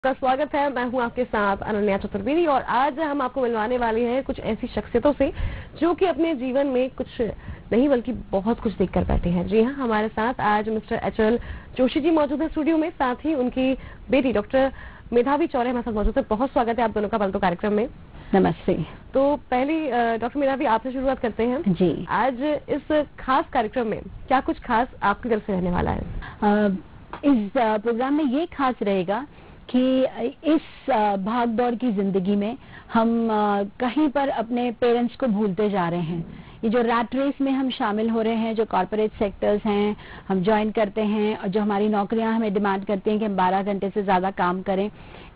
का स्वागत है। मैं हूं आपके साथ अनन्या चतुर्वेदी और आज हम आपको मिलवाने वाले हैं कुछ ऐसी शख्सियतों से जो कि अपने जीवन में कुछ नहीं बल्कि बहुत कुछ देख कर बैठे हैं। जी हाँ, हमारे साथ आज मिस्टर एचएल जोशी जी मौजूद है स्टूडियो में, साथ ही उनकी बेटी डॉक्टर मेधावी चौरे हमारे साथ मौजूद है। बहुत स्वागत है आप दोनों का पलटो कार्यक्रम में। नमस्ते। तो पहली डॉक्टर मेधावी आपसे शुरुआत करते हैं जी। आज इस खास कार्यक्रम में क्या कुछ खास आपकी तरफ से रहने वाला है? इस प्रोग्राम में ये खास रहेगा कि इस भाग दौड़ की जिंदगी में हम कहीं पर अपने पेरेंट्स को भूलते जा रहे हैं। ये जो रैट रेस में हम शामिल हो रहे हैं, जो कॉर्पोरेट सेक्टर्स हैं हम ज्वाइन करते हैं और जो हमारी नौकरियां हमें डिमांड करती हैं कि हम 12 घंटे से ज्यादा काम करें,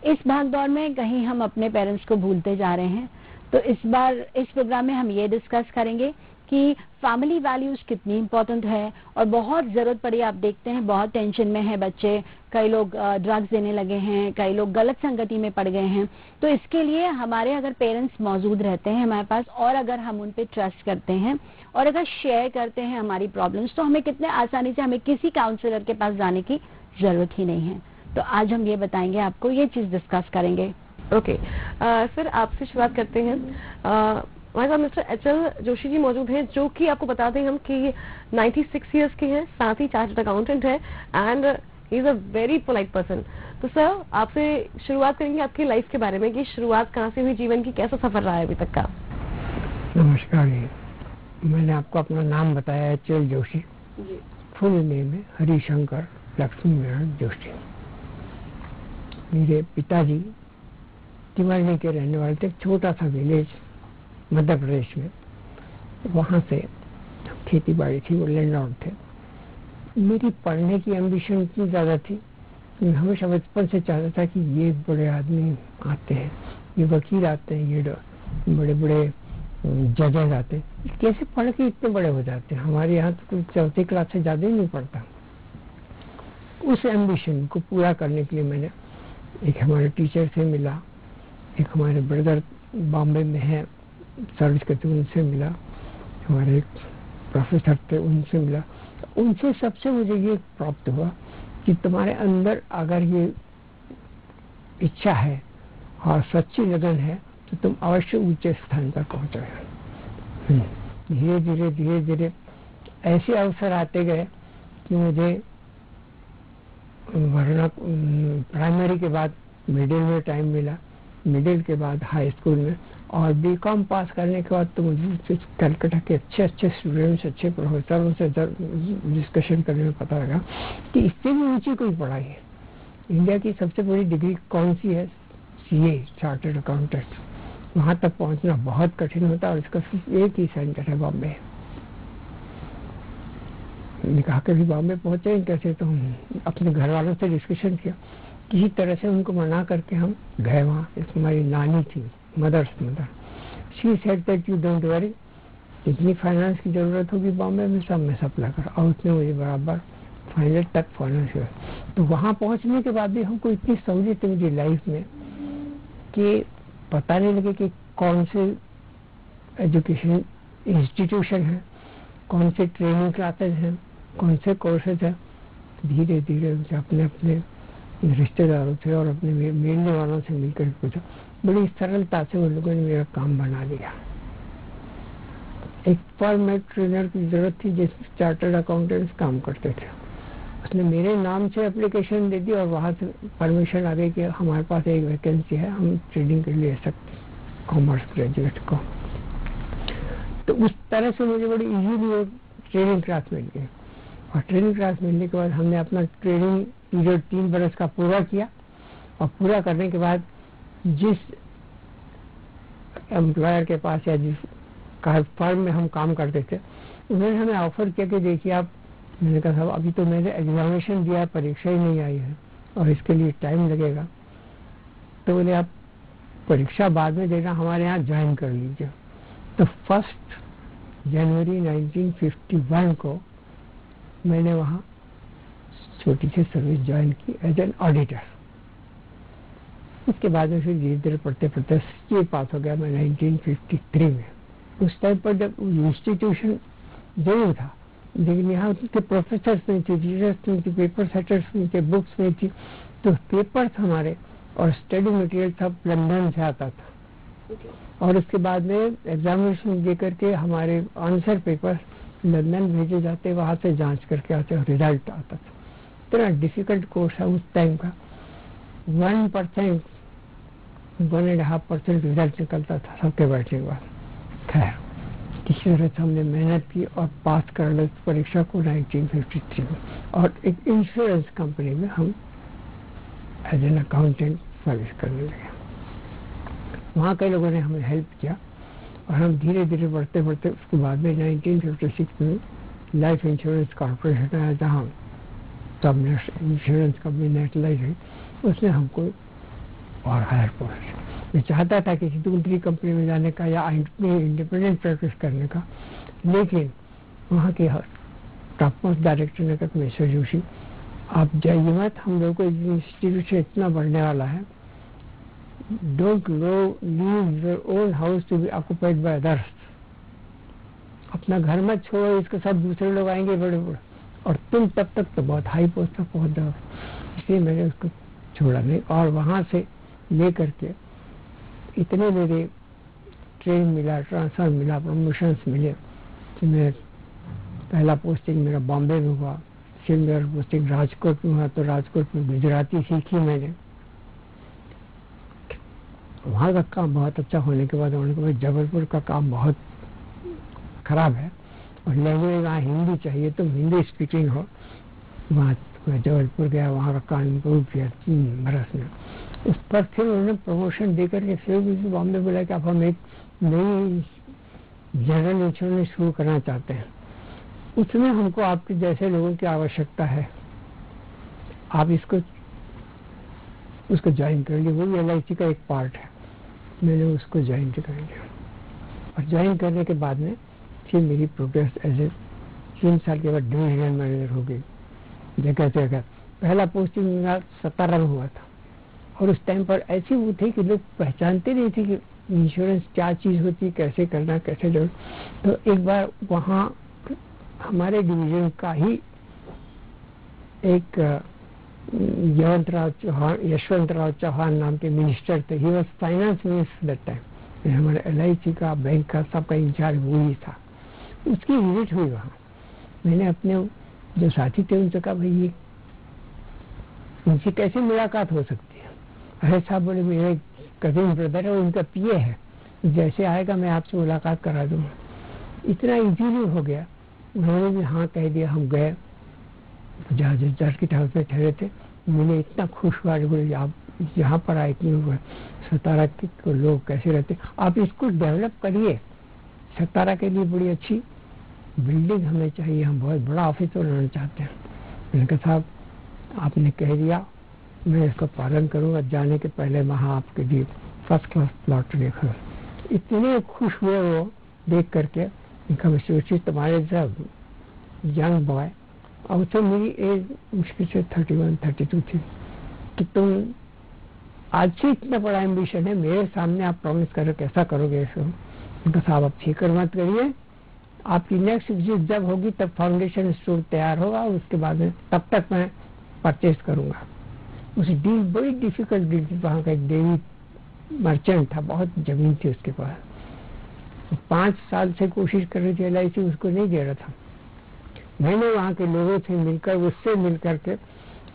इस भाग दौड़ में कहीं हम अपने पेरेंट्स को भूलते जा रहे हैं। तो इस बार इस प्रोग्राम में हम ये डिस्कस करेंगे कि फैमिली वैल्यूज कितनी इंपॉर्टेंट है और बहुत जरूरत पड़ी। आप देखते हैं बहुत टेंशन में है बच्चे, कई लोग ड्रग्स देने लगे हैं, कई लोग गलत संगति में पड़ गए हैं। तो इसके लिए हमारे अगर पेरेंट्स मौजूद रहते हैं हमारे पास और अगर हम उन पे ट्रस्ट करते हैं और अगर शेयर करते हैं हमारी प्रॉब्लम्स, तो हमें कितने आसानी से हमें किसी काउंसलर के पास जाने की जरूरत ही नहीं है। तो आज हम ये बताएंगे, आपको ये चीज डिस्कस करेंगे। ओके सर, आपसे शुरुआत करते हैं। हमारे साथ मिस्टर एचएल जोशी जी मौजूद हैं जो कि आपको बता दें हम कि 96 इयर्स के हैं, साथ ही चार्टर्ड अकाउंटेंट है and he is a very polite person. तो सर आपसे शुरुआत करेंगे आपकी लाइफ के बारे में कि शुरुआत कहाँ से हुई, जीवन की कैसा सफर रहा है अभी तक का? नमस्कार जी, मैंने आपको अपना नाम बताया एचएल जोशी। फुल नेम है हरिशंकर लक्ष्मी नारायण जोशी। मेरे पिताजी तिवारी के रहने वाले थे, छोटा सा विलेज मध्य प्रदेश में। वहाँ से खेती बाड़ी थी, वो लैंडलॉर्ड थे। मेरी पढ़ने की एम्बिशन इतनी ज़्यादा थी, मैं हमेशा बचपन से चाहता था कि ये बड़े आदमी आते हैं, ये वकील आते हैं, ये बड़े बड़े जजेस आते हैं, कैसे पढ़ के इतने बड़े हो जाते हैं। हमारे यहाँ तो कोई चौथी क्लास से ज़्यादा ही नहीं पढ़ता। उस एम्बिशन को पूरा करने के लिए मैंने एक हमारे टीचर से मिला, एक हमारे ब्रदर बॉम्बे में है सर्विस करते, उनसे मिला, हमारे एक प्रोफेसर थे उनसे मिला। उनसे सबसे मुझे ये प्राप्त हुआ कि तुम्हारे अंदर अगर ये इच्छा है और सच्ची लगन है तो तुम अवश्य ऊंचे स्थान पर पहुंचोगे। धीरे धीरे धीरे धीरे ऐसे अवसर आते गए कि मुझे वरना प्राइमरी के बाद मिडिल में टाइम मिला, मिडिल के बाद हाई स्कूल में, और बीकॉम पास करने के बाद तो मुझे कलकत्ता के अच्छे अच्छे स्टूडेंट्स, अच्छे प्रोफेसरों से डिस्कशन करने में पता लगा कि इससे भी ऊंची कोई पढ़ाई है। इंडिया की सबसे बड़ी डिग्री कौन सी है? CA, chartered accountant. वहाँ तक पहुँचना बहुत कठिन होता है और इसका सिर्फ एक ही सेंटर है, बॉम्बे। मैंने कहा कभी बॉम्बे पहुँचे कैसे, तो हम अपने घर वालों से डिस्कशन किया, किसी तरह से उनको मना करके हम गए वहाँ। हमारी नानी थी, mother's mother. She said that you don't worry, जितनी फाइनेंस की जरूरत होगी बॉम्बे में सब मैं सप्लाई कर, और उसने मुझे बराबर फाइनल तक फाइनेंस किया। तो वहाँ पहुँचने के बाद भी हमको इतनी सहूलियत है मेरी लाइफ में कि पता नहीं लगे कि कौन से एजुकेशन इंस्टीट्यूशन है, कौन से ट्रेनिंग क्लासेज हैं, कौन से कोर्सेज हैं। धीरे धीरे अपने अपने रिश्तेदारों से और अपने मिलने वालों से मिलकर पूछा, बड़ी सरलता से उन लोगों ने मेरा काम बना दिया। एक फर्म में ट्रेनर की जरूरत थी जिसमें चार्टर्ड अकाउंटेंट्स काम करते थे। उसने मेरे नाम से एप्लीकेशन दे दी और वहां से परमिशन आ गई कि हमारे पास एक वैकेंसी है, हम ट्रेनिंग के लिए ले सकते, कॉमर्स ग्रेजुएट को। तो उस तरह से मुझे बड़ी इजीली ट्रेनिंग क्लास मिल गई। और ट्रेनिंग क्लास मिलने के बाद हमने अपना ट्रेनिंग पीरियड 3 बरस का पूरा किया, और पूरा करने के बाद जिस एम्प्लॉयर के पास या जिस फर्म में हम काम करते थे, उन्होंने हमें ऑफर किया कि देखिए आप, मैंने कहा साहब अभी तो मैंने एग्जामिनेशन दिया, परीक्षा ही नहीं आई है और इसके लिए टाइम लगेगा। तो बोले आप परीक्षा बाद में देना, हमारे यहाँ ज्वाइन कर लीजिए। तो 1 जनवरी 1951 को मैंने वहाँ छोटी सी सर्विस ज्वाइन की एज एन ऑडिटर। उसके बाद में फिर धीरे धीरे पढ़ते पढ़ते सीए पास हो गया मैं 1953 में। उस टाइम पर जब इंस्टीट्यूशन जरूर था, लेकिन यहाँ उनके प्रोफेसर्स नहीं थे, टीचर्स नहीं थे, पेपर सेटर्स नहीं थे, बुक्स नहीं थी। तो पेपर्स हमारे और स्टडी मटेरियल सब लंदन से आता था। और उसके बाद में एग्जामिनेशन दे करके हमारे आंसर पेपर लंदन भेजे जाते, वहां से जांच करके आते और रिजल्ट आता था। इतना डिफिकल्ट कोर्स है उस टाइम का। 1%, 1.5% रिजल्ट निकलता था सबके बैठने के बाद। खैर किसी तरह से हमने मेहनत की और पास कर लिया परीक्षा को 1953 में, और एक इंश्योरेंस कंपनी में हम एज एन अकाउंटेंट सर्विस करने लगे। वहाँ कई लोगों ने हमें हेल्प किया और हम धीरे धीरे बढ़ते बढ़ते उसके बाद में 1956 में लाइफ इंश्योरेंस कॉर्पोरेशन आया, जहाँ सब इंश्योरेंस कंपनी नेशनलाइज है, उसने हमको और हायर पोस्ट। मैं चाहता था किसी दूसरी कंपनी में जाने का या इंडिपेंडेंट प्रैक्टिस करने का, लेकिन वहाँ के टॉप मोस्ट डायरेक्टर ने कहा मिस्टर जोशी आप जाइए मत, हम लोग को इंस्टीट्यूशन इतना बढ़ने वाला है, don't leave your own house to be occupied by others. अपना घर मत छोड़ो, इसके साथ दूसरे लोग आएंगे बड़े बड़े, और तुम तब तक तो बहुत हाई पोस्ट तक पहुंच जाओ। इसलिए मैंने उसको छोड़ा नहीं, और वहां से ले करके इतने मेरे ट्रेन मिला, ट्रांसफर मिला, प्रमोशंस मिले कि मैं पहला पोस्टिंग मेरा बॉम्बे में हुआ, फिर मेरा पोस्टिंग राजकोट में हुआ, तो राजकोट में गुजराती सीखी मैंने। वहाँ का काम बहुत अच्छा होने के बाद उन्होंने कहा जबलपुर का काम बहुत खराब है और लैंग्वेज वहाँ हिंदी चाहिए, तो हिंदी स्पीकिंग हो। वहाँ मैं जबलपुर गया, वहाँ का काम इम्प्रूव किया 3 बरस में। उस पर फिर उन्होंने प्रमोशन देकर के फिर भी बॉम्बे बोला कि अब हम एक नई जनरल इंश्योरेंस शुरू करना चाहते हैं, उसमें हमको आपके जैसे लोगों की आवश्यकता है, आप उसको ज्वाइन कर लिए। वो भी LIC का एक पार्ट है। मैंने उसको ज्वाइन कर लिया और ज्वाइन करने के बाद में फिर मेरी प्रोग्रेस एज ए 3 साल के बाद डिवीजनल मैनेजर हो गई जगह जगह। पहला पोस्टिंग मेरा 17 में हुआ था और उस टाइम पर ऐसी वो थी कि लोग पहचानते नहीं थे कि इंश्योरेंस क्या चीज़ होती, कैसे करना, कैसे जो। तो एक बार वहाँ हमारे डिवीजन का ही एक यशवंतराव चौहान नाम के मिनिस्टर थे, he was finance minister that time. हमारे LIC का, बैंक का, सबका इंचार्ज वो ही था। उसकी विजिट हुई वहाँ। मैंने अपने जो साथी थे उनसे कहा भाई ये उनसे कैसे मुलाकात हो सकती है? अरे साहब बोले मेरे कजिन ब्रदर है, उनका PA है, जैसे आएगा मैं आपसे मुलाकात करा दूंगा। इतना इजीली हो गया। उन्होंने भी हाँ कह दिया। हम गए जहाँ सर्किट हाउस में ठहरे थे, मैंने इतना खुश हुआ, बोले आप यहाँ पर आए, इतने सतारा के लोग कैसे रहते, आप इसको डेवलप करिए। सतारा के लिए बड़ी अच्छी बिल्डिंग हमें चाहिए, हम बहुत बड़ा ऑफिस बनाना चाहते हैं। मैंने कहा साहब आपने कह दिया, मैं इसका पालन करूँगा। जाने के पहले वहाँ आपके लिए फर्स्ट क्लास प्लॉट देखा। इतने खुश हुए वो देख करके। इनका सोचिए तुम्हारे सब यंग बॉय, और तो मेरी एज मुश्किल से 31-32 थी, कि तुम आज से इतना बड़ा एम्बिशन है, मेरे सामने आप प्रॉमिस करो कैसा करोगे इसको? उनका साहब आप फिक्र मत करिए, आपकी नेक्स्ट विजिट जब होगी तब फाउंडेशन स्टोर तैयार होगा, उसके बाद में तब तक मैं परचेज करूंगा। उस डील बड़ी डिफिकल्ट डील थी। वहाँ का एक डेविड मर्चेंट था, बहुत जमीन थी उसके पास, 5 साल से कोशिश कर रही थी LIC, उसको नहीं दे रहा था। मैंने वहाँ के लोगों से मिलकर, उससे मिल करके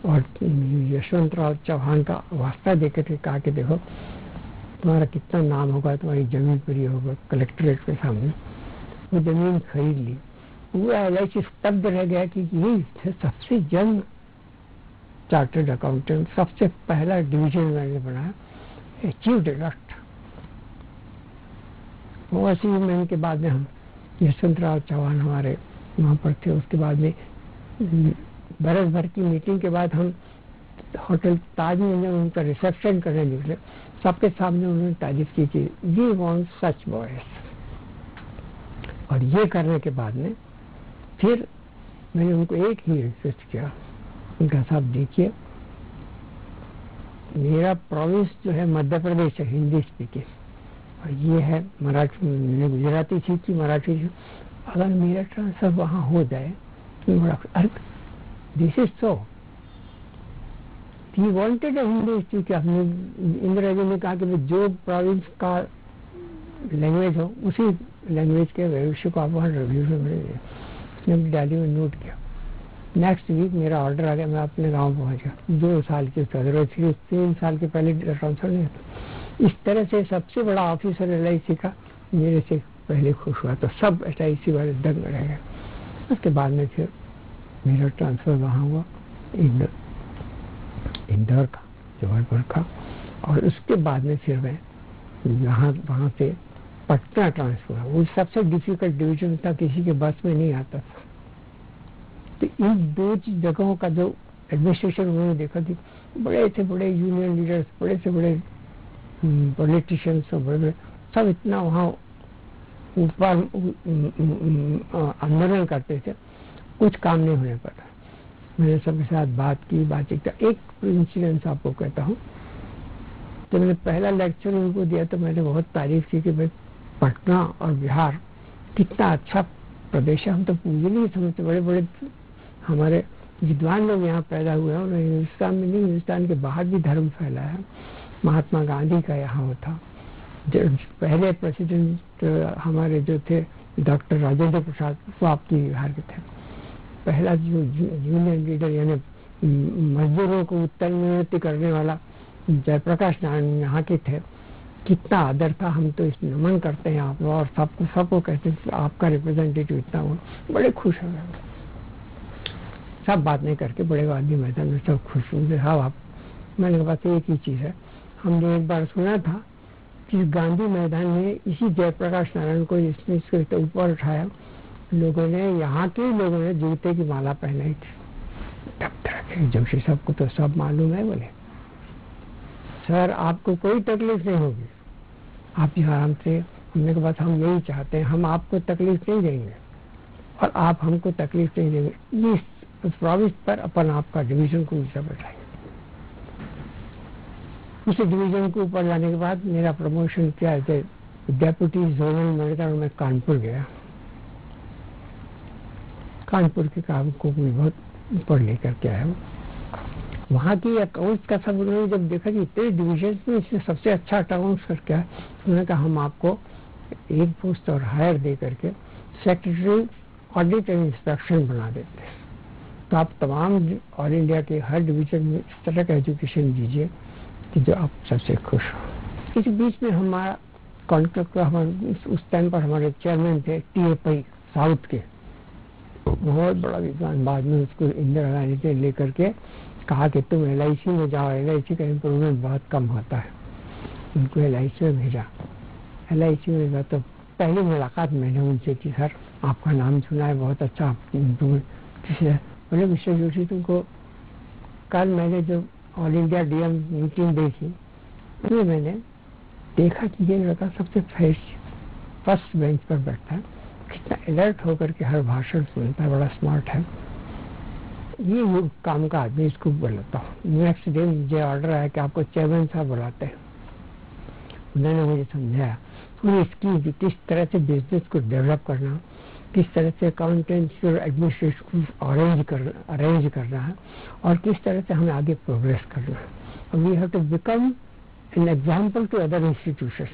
और यशवंतराव चौहान का वास्ता देकर के कहा कि देखो तुम्हारा कितना नाम होगा, तुम्हारी जमीन पर ही होगा कलेक्ट्रेट के सामने। वो जमीन खरीद ली। वो LIC स्तब्ध रह गया कि ये सबसे यंग चार्टर्ड अकाउंटेंट, सबसे पहला डिवीजन मैंने बनाया, अचीव्ड अ लॉट। वो 80 महीने के बाद में हम यशवंतराव चौहान हमारे वहाँ पर थे। उसके बाद में बरस भर की मीटिंग के बाद हम होटल ताज में जब उनका रिसेप्शन करने निकले, सबके सामने उन्होंने तारीफ की कि वी वांट सच बॉयज। और ये करने के बाद में फिर मैंने उनको एक ही रिक्वेस्ट किया, उनका साहब देखिए मेरा प्रोविंस जो है मध्य प्रदेश है, हिंदी स्पीकिंग, और ये है मराठी। मैंने गुजराती सीखी, मराठी सीखी। अगर मेरा ट्रांसफर वहाँ हो जाए तो बड़ा this is so, he wanted a Hindi institute. हमने इंदिरा जी ने कहा कि जो प्रोविंस का लैंग्वेज हो उसी लैंग्वेज के भविष्य को आप वहाँ रिव्यू में मिलेंगे। उसने दिल्ली में नोट किया। नेक्स्ट वीक मेरा ऑर्डर आ गया, मैं अपने गांव पहुंच गया। 2 साल के 3 साल के पहले ट्रांसफर नहीं था। इस तरह से सबसे बड़ा ऑफिसर LIC का मेरे से पहले खुश हुआ, तो सब LIC वाले दंग रह गए। उसके बाद में फिर मेरा ट्रांसफर वहाँ हुआ, इंदौर का, जबलपुर का, और उसके बाद में फिर मैं वहाँ से पटना ट्रांसफर हुआ। वो सबसे डिफिकल्ट डिवीजन था, किसी के बस में नहीं आता था। तो इन 2 जगहों का जो एडमिनिस्ट्रेशन उन्होंने देखा कि बड़े से बड़े यूनियन लीडर्स, बड़े से बड़े पॉलिटिशियंस और बड़े सब इतना वहाँ ऊपर आंदोलन करते थे, कुछ काम नहीं होने पाता। मैंने सबके साथ बातचीत का एक इंसिडेंस आपको कहता हूँ। तो मैंने पहला लेक्चर उनको दिया तो मैंने बहुत तारीफ की कि भाई पटना और बिहार कितना अच्छा प्रदेश है। हम तो पूरे नहीं समझते, बड़े बड़े हमारे विद्वान लोग यहाँ पैदा हुए हैं और हिंदुस्तान में नहीं, हिंदुस्तान के बाहर भी धर्म फैला है। महात्मा गांधी का यहाँ वो था। जो पहले प्रेसिडेंट हमारे जो थे डॉक्टर राजेंद्र प्रसाद, वो आपकी बिहार के थे। पहला जो यूनियन लीडर यानी मजदूरों को उत्तर में करने वाला जयप्रकाश नारायण यहाँ के थे। कितना आदर था, हम तो इस नमन करते हैं आप, और सबको कहते हैं आपका रिप्रेजेंटेटिव इतना हो। बड़े खुश हो गए, सब बात नहीं करके बड़े आदमी मैदान में सब खुश हुए। हाँ आप, मैंने कहा एक ही चीज है, हमने एक बार सुना था कि गांधी मैदान में इसी जयप्रकाश नारायण को इसने इसके ऊपर उठाया, लोगों ने, यहाँ के लोगों ने जूते की माला पहनाई थी। तब तक जोशी साहब को तो सब मालूम है। बोले सर आपको कोई तकलीफ नहीं होगी, आप आराम से। हमने कहा बस हम यही चाहते हैं, हम आपको तकलीफ नहीं देंगे और आप हमको तकलीफ नहीं देंगे। इस प्रोविंस पर अपन आपका डिवीजन को ऊंचा बैठाएंगे। उस डिवीजन को ऊपर जाने के बाद मेरा प्रमोशन किया, डेप्यूटी जोनल मैनेजर, और मैं कानपुर गया। कानपुर के काम को मैं बहुत ऊपर लेकर के आया हूँ। वहाँ की अकाउंट्स का सब उन्होंने जब देखा कि इतने डिविजन में इससे सबसे अच्छा अकाउंट्स कर क्या है, उन्होंने कहा हम आपको एक पोस्ट और हायर दे करके सेक्रेटरी ऑडिट एंड इंस्पेक्शन बना देते हैं। तो आप तमाम ऑल इंडिया के हर डिवीजन में इस तरह का एजुकेशन दीजिए कि जो आप सबसे खुश हो। इस बीच में हमारा कॉन्ट्रैक्ट, हमारे उस टाइम पर हमारे चेयरमैन थे TA पै साउथ के, बहुत बड़ा विद्वान। बाद में उसको इंदिरा गांधी ने लेकर के कहा कि तुम LIC में जाओ, LIC का इम्प्रूवमेंट बहुत कम होता है। उनको LIC में भेजा। LIC में गया तो पहली मुलाकात मैंने उनसे की, सर आपका नाम सुना है, बहुत अच्छा इम्प्रूवमेंट। बोले मिस्टर जोशी तुमको कल मैंने जो ऑल इंडिया DM मीटिंग देखी, उसमें मैंने देखा कि ये लड़का सबसे फर्स्ट बेंच पर बैठा है, कितना अलर्ट होकर के हर भाषण सुनता है, बड़ा स्मार्ट है। ये काम का आदमी, इसको बुलाता हूँ। नेक्स्ट डे मुझे ऑर्डर आया कि आपको चेयरमैन साहब बुलाते हैं। उन्होंने मुझे समझाया पूरी स्कीम, किस तरह से बिजनेस को डेवलप करना, किस तरह से अकाउंटेंट्स और एडमिनिस्ट्रेशन को अरेंज करना है, और किस तरह से हमें आगे प्रोग्रेस करना है। We have to become an example to other institutions.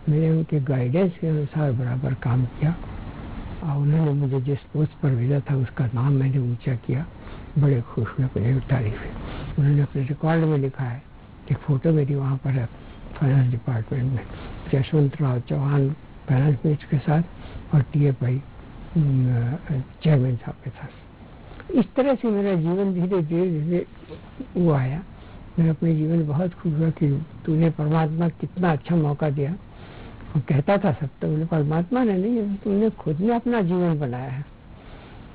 मैंने उनके गाइडेंस के अनुसार बराबर काम किया और उन्होंने मुझे जिस पोस्ट पर भेजा था उसका नाम मैंने ऊंचा किया। बड़े खुश हुए, बड़े तारीफ है। उन्होंने अपने रिकॉर्ड में लिखा है, एक फोटो मेरी वहाँ पर है फाइनेंस डिपार्टमेंट में, यशवंत राव चौहान फाइनेंस मिनिस्टर के साथ और TA पै चेयरमैन साहब के साथ। इस तरह से मेरा जीवन धीरे धीरे वो आया। मैं अपने जीवन में बहुत खुश हुआ कि तूने परमात्मा कितना अच्छा मौका दिया। और कहता था सब तो, बोले परमात्मा ने नहीं, तुमने खुद ने अपना जीवन बनाया है।